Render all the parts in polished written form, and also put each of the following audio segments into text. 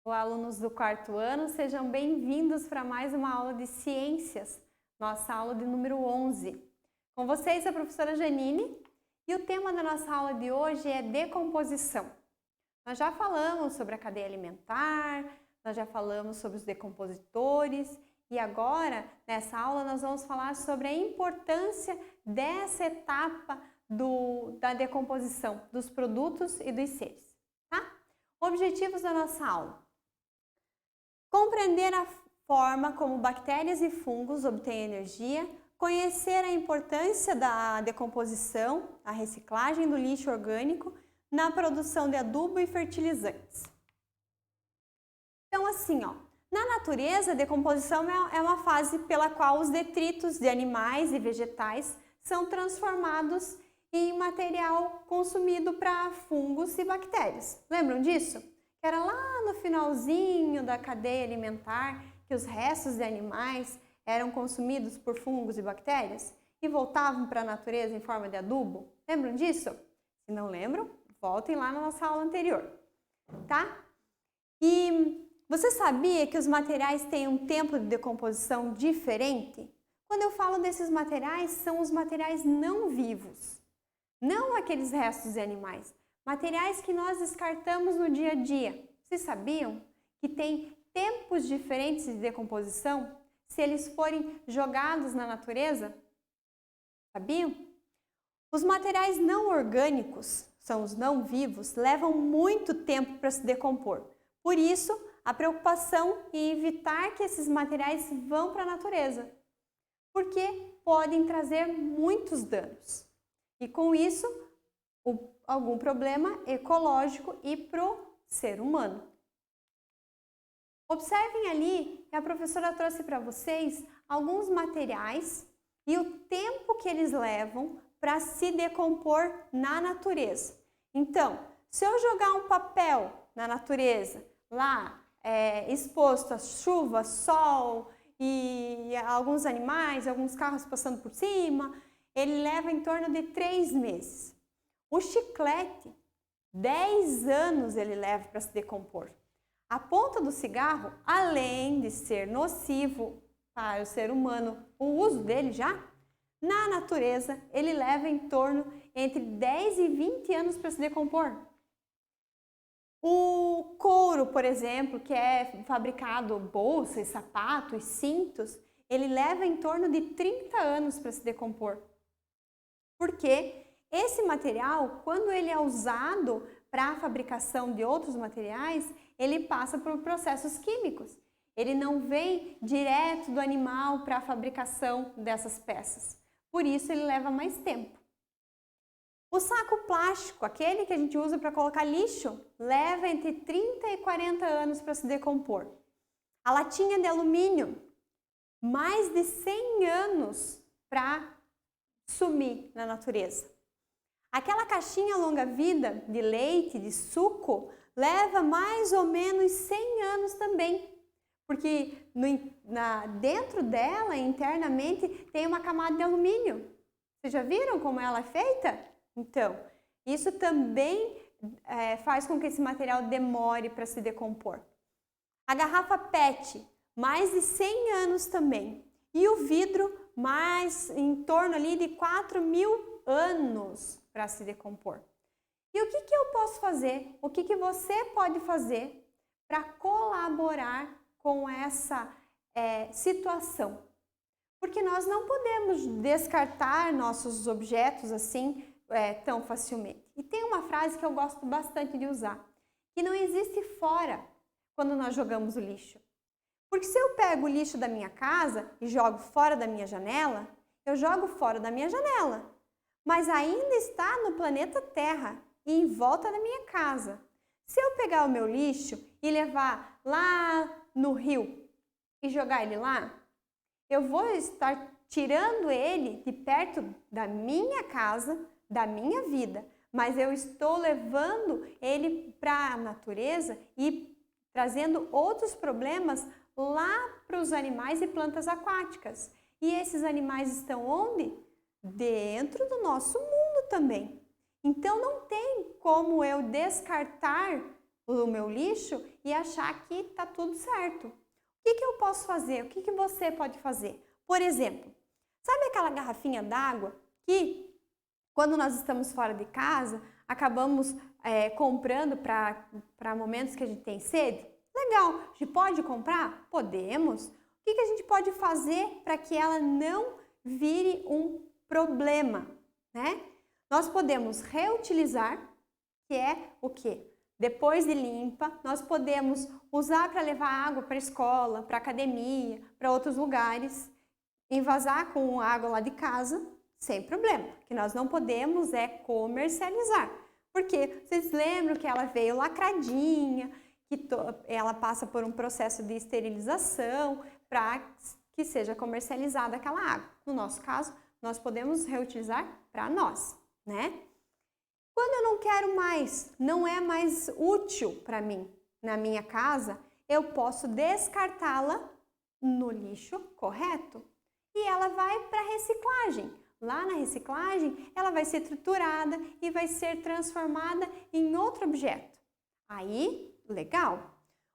Olá, alunos do quarto ano, sejam bem-vindos para mais uma aula de ciências, nossa aula de número 11. Com vocês, a professora Janine, e o tema da nossa aula de hoje é decomposição. Nós já falamos sobre a cadeia alimentar, nós já falamos sobre os decompositores e agora, nessa aula, nós vamos falar sobre a importância dessa etapa da decomposição dos produtos e dos seres, tá? Objetivos da nossa aula. Compreender a forma como bactérias e fungos obtêm energia, conhecer a importância da decomposição, a reciclagem do lixo orgânico na produção de adubo e fertilizantes. Então, assim, na natureza, a decomposição é uma fase pela qual os detritos de animais e vegetais são transformados em material consumido para fungos e bactérias. Lembram disso? Era lá no finalzinho da cadeia alimentar que os restos de animais eram consumidos por fungos e bactérias e voltavam para a natureza em forma de adubo. Lembram disso? Se não lembram, voltem lá na nossa aula anterior, tá? E você sabia que os materiais têm um tempo de decomposição diferente? Quando eu falo desses materiais, são os materiais não vivos, não aqueles restos de animais. Materiais que nós descartamos no dia a dia. Vocês sabiam que tem tempos diferentes de decomposição se eles forem jogados na natureza? Sabiam? Os materiais não orgânicos, são os não vivos, levam muito tempo para se decompor. Por isso, a preocupação em evitar que esses materiais vão para a natureza, porque podem trazer muitos danos. E com isso, algum problema ecológico e para o ser humano. Observem ali que a professora trouxe para vocês alguns materiais e o tempo que eles levam para se decompor na natureza. Então, se eu jogar um papel na natureza, lá exposto a chuva, sol e alguns animais, alguns carros passando por cima, ele leva em torno de 3 meses. O chiclete, 10 anos ele leva para se decompor. A ponta do cigarro, além de ser nocivo para o ser humano, o uso dele já, na natureza, ele leva em torno entre 10 e 20 anos para se decompor. O couro, por exemplo, que é fabricado bolsas, sapatos, cintos, ele leva em torno de 30 anos para se decompor. Porque esse material, quando ele é usado para a fabricação de outros materiais, ele passa por processos químicos. Ele não vem direto do animal para a fabricação dessas peças. Por isso, ele leva mais tempo. O saco plástico, aquele que a gente usa para colocar lixo, leva entre 30 e 40 anos para se decompor. A latinha de alumínio, mais de 100 anos para sumir na natureza. Aquela caixinha longa-vida de leite, de suco, leva mais ou menos 100 anos também, porque dentro dela, internamente, tem uma camada de alumínio. Vocês já viram como ela é feita? Então, isso também faz com que esse material demore para se decompor. A garrafa PET, mais de 100 anos também. E o vidro, mais em torno ali de 4.000 anos para se decompor. E o que eu posso fazer? O que você pode fazer para colaborar com essa situação? Porque nós não podemos descartar nossos objetos assim tão facilmente. E tem uma frase que eu gosto bastante de usar, que não existe fora quando nós jogamos o lixo. Porque se eu pego o lixo da minha casa e jogo fora da minha janela, eu jogo fora da minha janela, mas ainda está no planeta Terra e em volta da minha casa. Se eu pegar o meu lixo e levar lá no rio e jogar ele lá, eu vou estar tirando ele de perto da minha casa, da minha vida, mas eu estou levando ele para a natureza e trazendo outros problemas lá para os animais e plantas aquáticas. E esses animais estão onde? Dentro do nosso mundo também. Então não tem como eu descartar o meu lixo e achar que está tudo certo. O que eu posso fazer? O que você pode fazer? Por exemplo, sabe aquela garrafinha d'água que, quando nós estamos fora de casa, acabamos comprando para momentos que a gente tem sede? Legal, a gente pode comprar? Podemos. O que a gente pode fazer para que ela não vire um problema, né? Nós podemos reutilizar, que é o quê? Depois de limpa, nós podemos usar para levar água para a escola, para a academia, para outros lugares, envasar com água lá de casa, sem problema. O que nós não podemos é comercializar. Porque vocês lembram que ela veio lacradinha, que ela passa por um processo de esterilização para que seja comercializada aquela água. No nosso caso, nós podemos reutilizar para nós, né? Quando eu não quero mais, não é mais útil para mim na minha casa, eu posso descartá-la no lixo, correto? E ela vai para reciclagem. Lá na reciclagem, ela vai ser triturada e vai ser transformada em outro objeto. Aí, legal.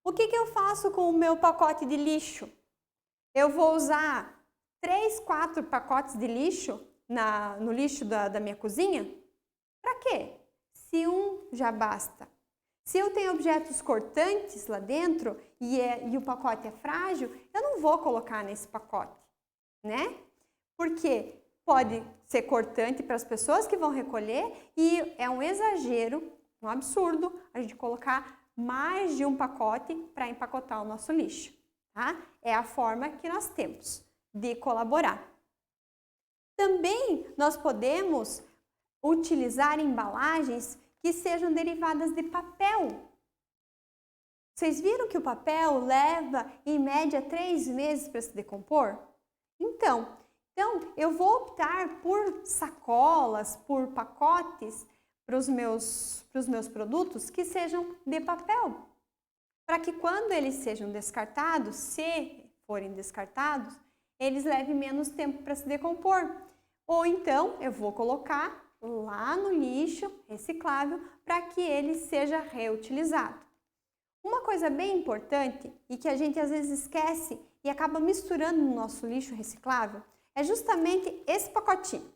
O que eu faço com o meu pacote de lixo? Eu vou usar 3, 4 pacotes de lixo no lixo da minha cozinha? Para quê? Se um já basta. Se eu tenho objetos cortantes lá dentro e o pacote é frágil, eu não vou colocar nesse pacote, né? Porque pode ser cortante para as pessoas que vão recolher e é um exagero, um absurdo, a gente colocar mais de um pacote para empacotar o nosso lixo, tá? É a forma que nós temos de colaborar. Também nós podemos utilizar embalagens que sejam derivadas de papel. Vocês viram que o papel leva, em média, 3 meses para se decompor? Então, eu vou optar por sacolas, por pacotes para os meus produtos que sejam de papel. Para que quando eles sejam descartados, se forem descartados, eles levem menos tempo para se decompor. Ou então, eu vou colocar lá no lixo reciclável para que ele seja reutilizado. Uma coisa bem importante e que a gente às vezes esquece e acaba misturando no nosso lixo reciclável é justamente esse pacotinho.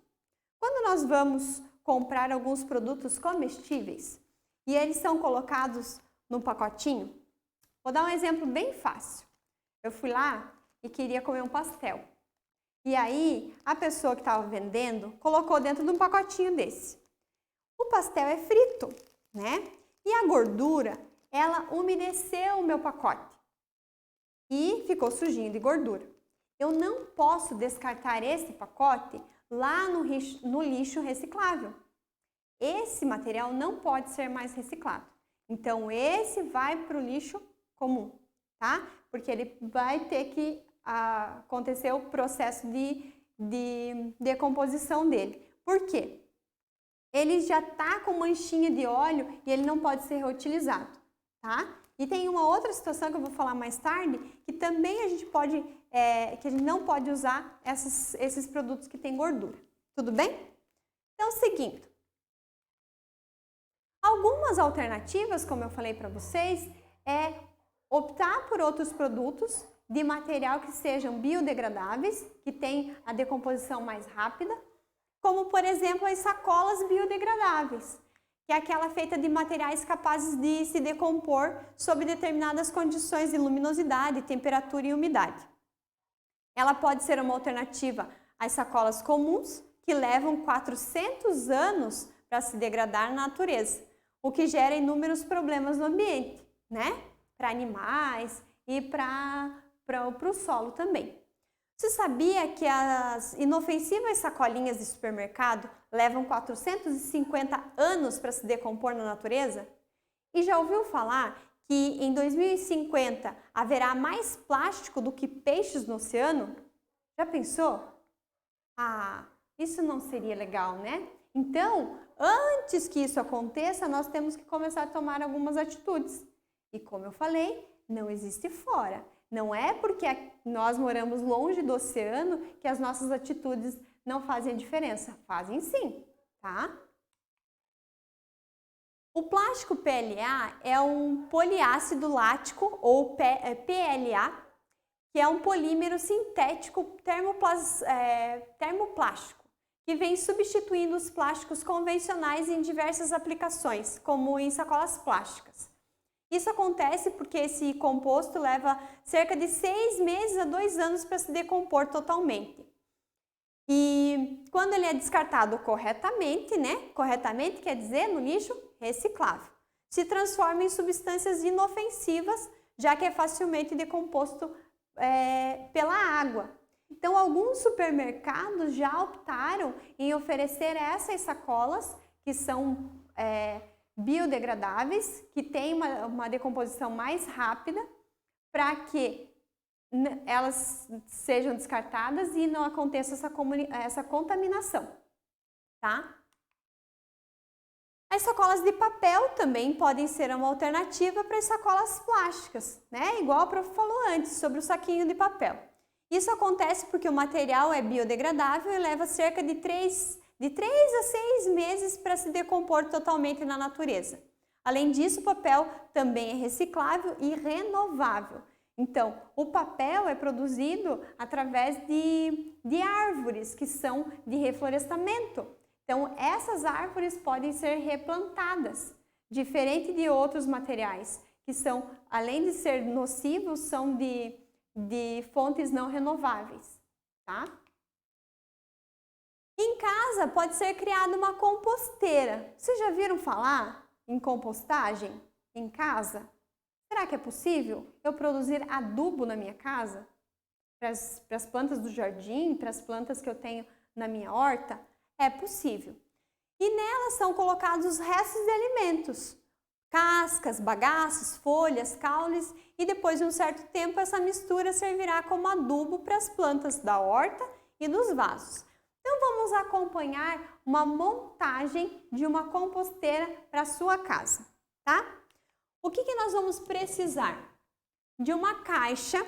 Quando nós vamos comprar alguns produtos comestíveis e eles são colocados no pacotinho, vou dar um exemplo bem fácil. Eu fui lá e queria comer um pastel. E aí, a pessoa que estava vendendo colocou dentro de um pacotinho desse. O pastel é frito, né? E a gordura, ela umedeceu o meu pacote e ficou sujinho de gordura. Eu não posso descartar esse pacote lá no lixo reciclável. Esse material não pode ser mais reciclado. Então, esse vai para o lixo comum, tá? Porque ele vai ter que acontecer o processo de decomposição dele. Por quê? Ele já está com manchinha de óleo e ele não pode ser reutilizado, tá? E tem uma outra situação que eu vou falar mais tarde, que também a gente pode, que a gente não pode usar esses produtos que têm gordura. Tudo bem? Então, seguindo. Algumas alternativas, como eu falei para vocês, é optar por outros produtos de material que sejam biodegradáveis, que tem a decomposição mais rápida, como, por exemplo, as sacolas biodegradáveis, que é aquela feita de materiais capazes de se decompor sob determinadas condições de luminosidade, temperatura e umidade. Ela pode ser uma alternativa às sacolas comuns, que levam 400 anos para se degradar na natureza, o que gera inúmeros problemas no ambiente, né? Para animais e para o solo também. Você sabia que as inofensivas sacolinhas de supermercado levam 450 anos para se decompor na natureza? E já ouviu falar que em 2050 haverá mais plástico do que peixes no oceano? Já pensou? Isso não seria legal, né? Então, antes que isso aconteça, nós temos que começar a tomar algumas atitudes. E como eu falei, não existe fora. Não é porque nós moramos longe do oceano que as nossas atitudes não fazem diferença. Fazem sim, tá? O plástico PLA é um poliácido lático, ou PLA, que é um polímero sintético termoplástico, que vem substituindo os plásticos convencionais em diversas aplicações, como em sacolas plásticas. Isso acontece porque esse composto leva cerca de 6 meses a 2 anos para se decompor totalmente. E quando ele é descartado corretamente, corretamente quer dizer no lixo reciclável, se transforma em substâncias inofensivas, já que é facilmente decomposto pela água. Então, alguns supermercados já optaram em oferecer essas sacolas que são biodegradáveis, que têm uma decomposição mais rápida, para que elas sejam descartadas e não aconteça essa contaminação, tá? As sacolas de papel também podem ser uma alternativa para as sacolas plásticas, Igual o prof falou antes sobre o saquinho de papel. Isso acontece porque o material é biodegradável e leva cerca de 3 a 6 meses para se decompor totalmente na natureza. Além disso, o papel também é reciclável e renovável. Então, o papel é produzido através de árvores que são de reflorestamento. Então, essas árvores podem ser replantadas, diferente de outros materiais, que são, além de ser nocivos, são de fontes não renováveis, tá? Em casa pode ser criada uma composteira. Vocês já viram falar em compostagem em casa? Será que é possível eu produzir adubo na minha casa? Para as plantas do jardim, para as plantas que eu tenho na minha horta? É possível. E nelas são colocados os restos de alimentos, cascas, bagaços, folhas, caules, e depois de um certo tempo essa mistura servirá como adubo para as plantas da horta e dos vasos. Então vamos acompanhar uma montagem de uma composteira para a sua casa, tá? O que nós vamos precisar? De uma caixa,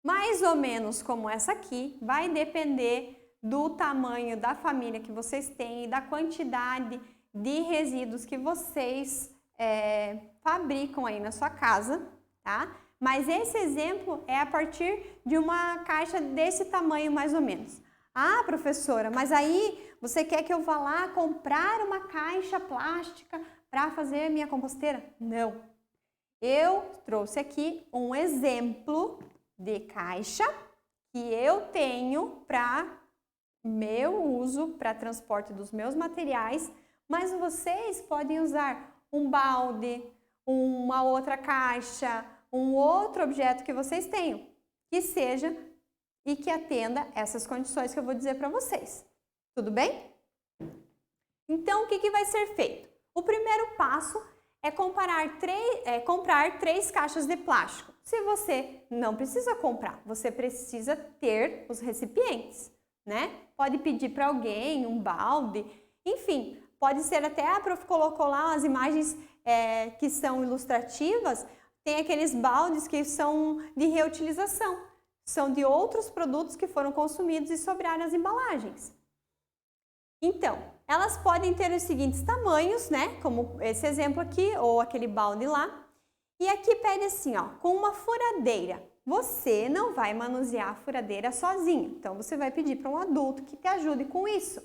mais ou menos como essa aqui, vai depender do tamanho da família que vocês têm e da quantidade de resíduos que vocês fabricam aí na sua casa, tá? Mas esse exemplo é a partir de uma caixa desse tamanho mais ou menos. Ah, professora, mas aí você quer que eu vá lá comprar uma caixa plástica para fazer a minha composteira? Não. Eu trouxe aqui um exemplo de caixa que eu tenho para meu uso, para transporte dos meus materiais, mas vocês podem usar um balde, uma outra caixa, um outro objeto que vocês tenham, que seja e que atenda essas condições que eu vou dizer para vocês. Tudo bem? Então, o que vai ser feito? O primeiro passo é comprar 3 caixas de plástico. Se você não precisa comprar, você precisa ter os recipientes, Pode pedir para alguém um balde, enfim, pode ser até a prof colocou lá as imagens que são ilustrativas, tem aqueles baldes que são de reutilização, são de outros produtos que foram consumidos e sobraram as embalagens. Então, elas podem ter os seguintes tamanhos, como esse exemplo aqui, ou aquele balde lá. E aqui pede assim, com uma furadeira. Você não vai manusear a furadeira sozinho, então você vai pedir para um adulto que te ajude com isso.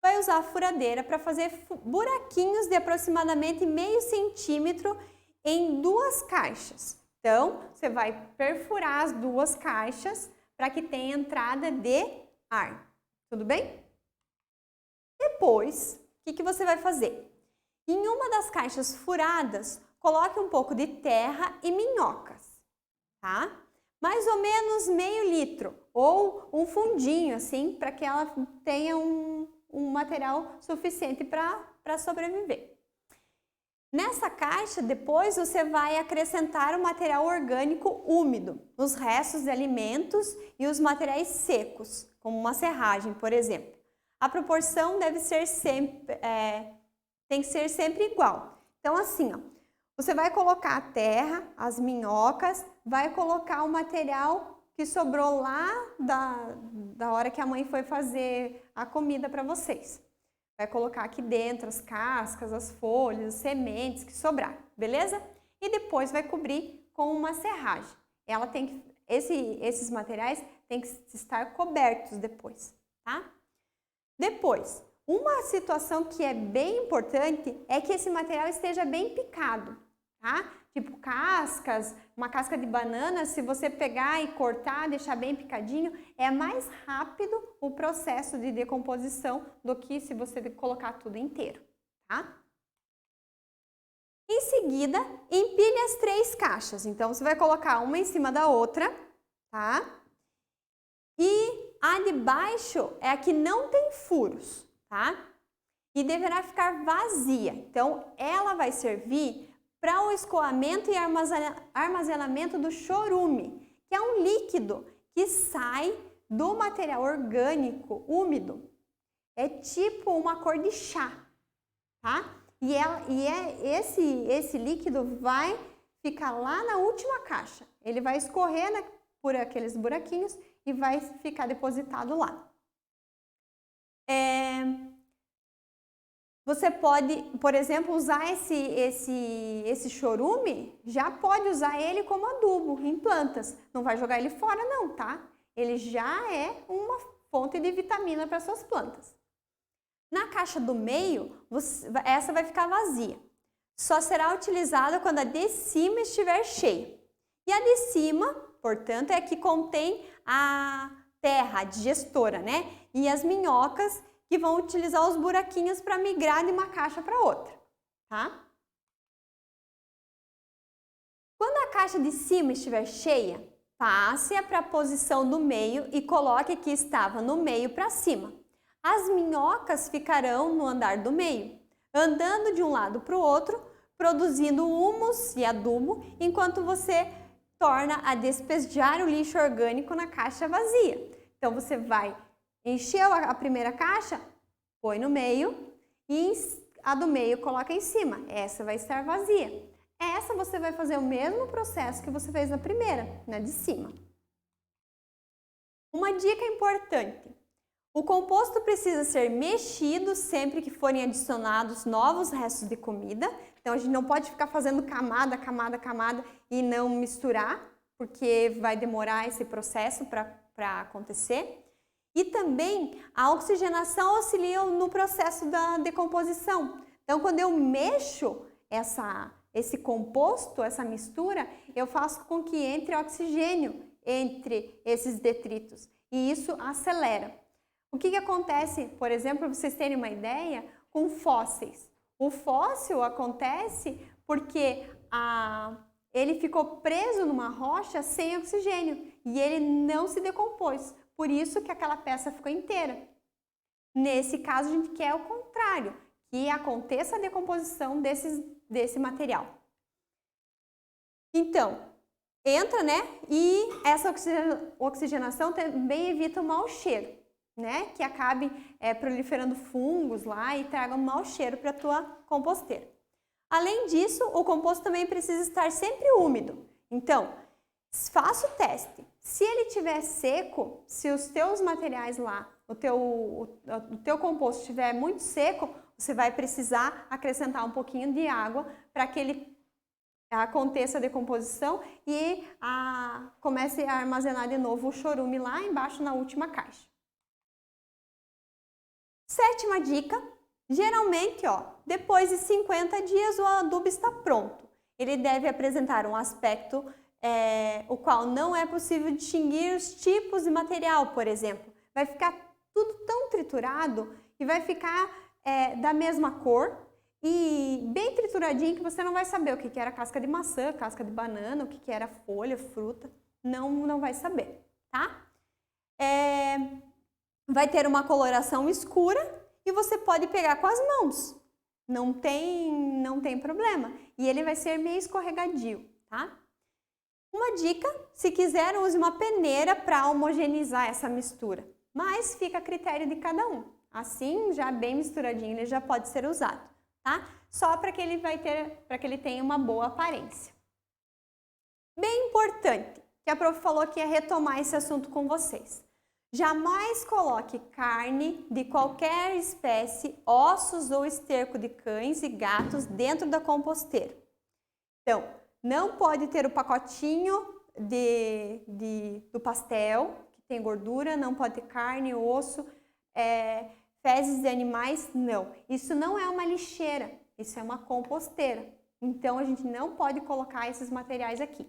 Vai usar a furadeira para fazer buraquinhos de aproximadamente meio centímetro em 2 caixas. Então, você vai perfurar as 2 caixas para que tenha entrada de ar. Tudo bem? Depois, o que você vai fazer? Em uma das caixas furadas, coloque um pouco de terra e minhocas, tá? Mais ou menos meio litro ou um fundinho, assim, para que ela tenha um material suficiente para sobreviver. Nessa caixa, depois você vai acrescentar o material orgânico úmido, os restos de alimentos e os materiais secos, como uma serragem, por exemplo. A proporção deve ser tem que ser sempre igual. Então, assim, você vai colocar a terra, as minhocas, vai colocar o material que sobrou lá da hora que a mãe foi fazer a comida para vocês. vai colocar aqui dentro as cascas, as folhas, as sementes que sobrar, beleza? E depois vai cobrir com uma serragem. Ela tem que, esses materiais têm que estar cobertos depois, tá? Depois, uma situação que é bem importante é que esse material esteja bem picado, tá? Tipo cascas, uma casca de banana, se você pegar e cortar, deixar bem picadinho, é mais rápido o processo de decomposição do que se você colocar tudo inteiro, tá? Em seguida, empilhe as 3 caixas. Então, você vai colocar uma em cima da outra, tá? E a de baixo é a que não tem furos, tá? E deverá ficar vazia. Então, ela vai servir para o escoamento e armazenamento do chorume, que é um líquido que sai do material orgânico úmido. É tipo uma cor de chá, tá? Esse líquido vai ficar lá na última caixa. Ele vai escorrer por aqueles buraquinhos e vai ficar depositado lá. Você pode, por exemplo, usar esse chorume, já pode usar ele como adubo em plantas. Não vai jogar ele fora não, tá? Ele já é uma fonte de vitamina para suas plantas. Na caixa do meio, essa vai ficar vazia. Só será utilizada quando a de cima estiver cheia. E a de cima, portanto, é a que contém a terra, a digestora, né? E as minhocas que vão utilizar os buraquinhos para migrar de uma caixa para outra, tá? Quando a caixa de cima estiver cheia, passe-a para a posição do meio e coloque que estava no meio para cima. As minhocas ficarão no andar do meio, andando de um lado para o outro, produzindo humus e adubo, enquanto você torna a despejar o lixo orgânico na caixa vazia. Então, você vai encher a primeira caixa, põe no meio e a do meio coloca em cima. Essa vai estar vazia. Essa você vai fazer o mesmo processo que você fez na primeira, na de cima. Uma dica importante. O composto precisa ser mexido sempre que forem adicionados novos restos de comida. Então, a gente não pode ficar fazendo camada e não misturar, porque vai demorar esse processo para acontecer. E também a oxigenação auxilia no processo da decomposição. Então, quando eu mexo esse composto, essa mistura, eu faço com que entre oxigênio entre esses detritos. E isso acelera. O que acontece, por exemplo, para vocês terem uma ideia, com fósseis? O fóssil acontece porque ele ficou preso numa rocha sem oxigênio e ele não se decompôs. Por isso que aquela peça ficou inteira. Nesse caso, a gente quer o contrário, que aconteça a decomposição desse material. Então, entra, né? E essa oxigenação também evita o mau cheiro, né? Que acabe proliferando fungos lá e traga um mau cheiro para a tua composteira. Além disso, o composto também precisa estar sempre úmido. Então, faça o teste. Se ele estiver seco, se os teus materiais lá, o teu composto estiver muito seco, você vai precisar acrescentar um pouquinho de água para que ele aconteça a decomposição e comece a armazenar de novo o chorume lá embaixo na última caixa. Sétima dica, geralmente, depois de 50 dias o adubo está pronto. Ele deve apresentar um aspecto o qual não é possível distinguir os tipos de material, por exemplo. Vai ficar tudo tão triturado e vai ficar da mesma cor e bem trituradinho que você não vai saber o que era casca de maçã, casca de banana, o que era folha, fruta, não vai saber, tá? Vai ter uma coloração escura e você pode pegar com as mãos, não tem problema. E ele vai ser meio escorregadio, tá? Uma dica, se quiser, use uma peneira para homogeneizar essa mistura, mas fica a critério de cada um. Assim, já bem misturadinho, ele já pode ser usado, tá? Só para que ele tenha uma boa aparência. Bem importante, que a prof falou que ia retomar esse assunto com vocês. Jamais coloque carne de qualquer espécie, ossos ou esterco de cães e gatos dentro da composteira. Então, não pode ter o pacotinho do pastel, que tem gordura, não pode ter carne, osso, fezes de animais, não. Isso não é uma lixeira, isso é uma composteira. Então, a gente não pode colocar esses materiais aqui.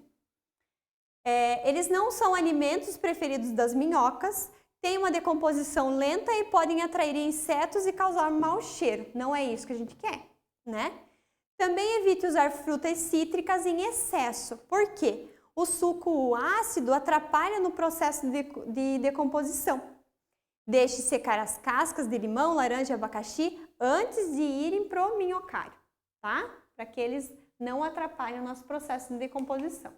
Eles não são alimentos preferidos das minhocas, têm uma decomposição lenta e podem atrair insetos e causar mau cheiro. Não é isso que a gente quer, né? Também evite usar frutas cítricas em excesso. Por quê? O suco ácido atrapalha no processo de decomposição. Deixe secar as cascas de limão, laranja e abacaxi antes de irem para o minhocário, tá? Para que eles não atrapalhem o nosso processo de decomposição.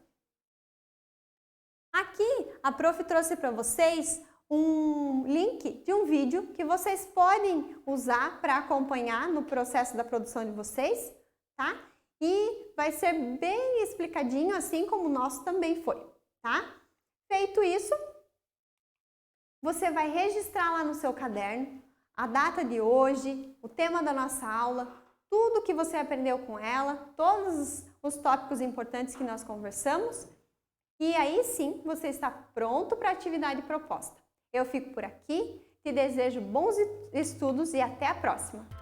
Aqui, a prof trouxe para vocês um link de um vídeo que vocês podem usar para acompanhar no processo da produção de vocês, tá? E vai ser bem explicadinho, assim como o nosso também foi, tá? Feito isso, você vai registrar lá no seu caderno a data de hoje, o tema da nossa aula, tudo que você aprendeu com ela, todos os tópicos importantes que nós conversamos. E aí sim, você está pronto para a atividade proposta. Eu fico por aqui, te desejo bons estudos e até a próxima!